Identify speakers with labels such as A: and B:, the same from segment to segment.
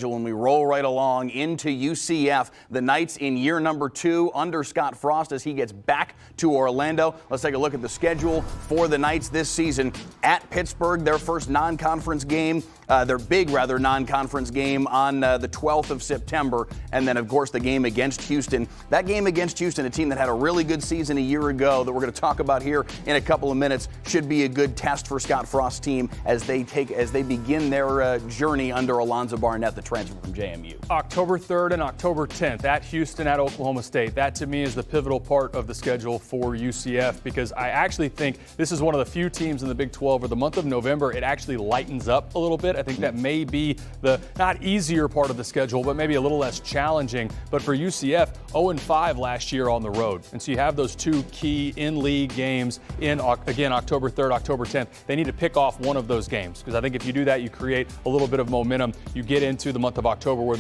A: When we roll right along into UCF, the Knights in year number 2 under Scott Frost as he gets back to Orlando. Let's take a look at the schedule for the Knights this season. At Pittsburgh, their first non-conference game, their big non-conference game on the 12th of September. And then, of course, the game against Houston. That game against Houston, a team that had a really good season a year ago that we're going to talk about here in a couple of minutes, should be a good test for Scott Frost's team as they begin their journey under Alonzo Barnett, the transfer from JMU.
B: October 3rd and October 10th at Houston, at Oklahoma State. That to me is the pivotal part of the schedule for UCF, because I actually think this is one of the few teams in the Big 12 where the month of November it actually lightens up a little bit. I think that may be the not easier part of the schedule, but maybe a little less challenging. But for UCF, 0-5 last year on the road. And so you have those two key in-league games in, again, October 3rd, October 10th. They need to pick off one of those games, because I think if you do that, you create a little bit of momentum. You get into the month of October where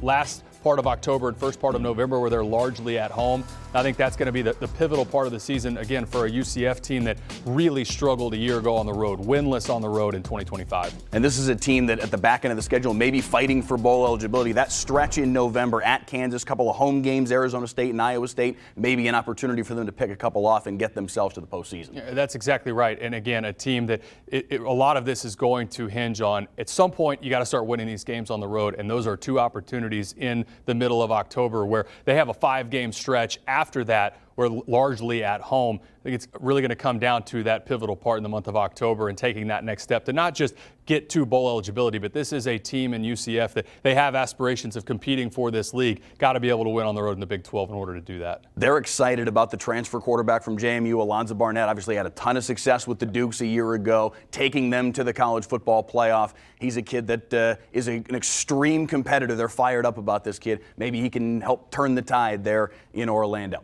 B: last part of October and first part of November where they're largely at home. I think that's going to be the pivotal part of the season, again, for a UCF team that really struggled a year ago on the road, winless on the road in 2025.
A: And this is a team that at the back end of the schedule may be fighting for bowl eligibility. That stretch in November at Kansas, couple of home games, Arizona State and Iowa State, maybe an opportunity for them to pick a couple off and get themselves to the postseason.
B: Yeah, that's exactly right. And again, a team that a lot of this is going to hinge on, at some point, you got to start winning these games on the road. And those are two opportunities in the middle of October where they have a 5-game stretch after that. We're largely at home. I think it's really going to come down to that pivotal part in the month of October and taking that next step to not just get to bowl eligibility, but this is a team in UCF that they have aspirations of competing for this league. Got to be able to win on the road in the Big 12 in order to do that. They're
A: excited about the transfer quarterback from JMU, Alonzo Barnett. Obviously had a ton of success with the Dukes a year ago, taking them to the college football playoff. He's a kid that is an extreme competitor. They're fired up about this kid. Maybe he can help turn the tide there in Orlando.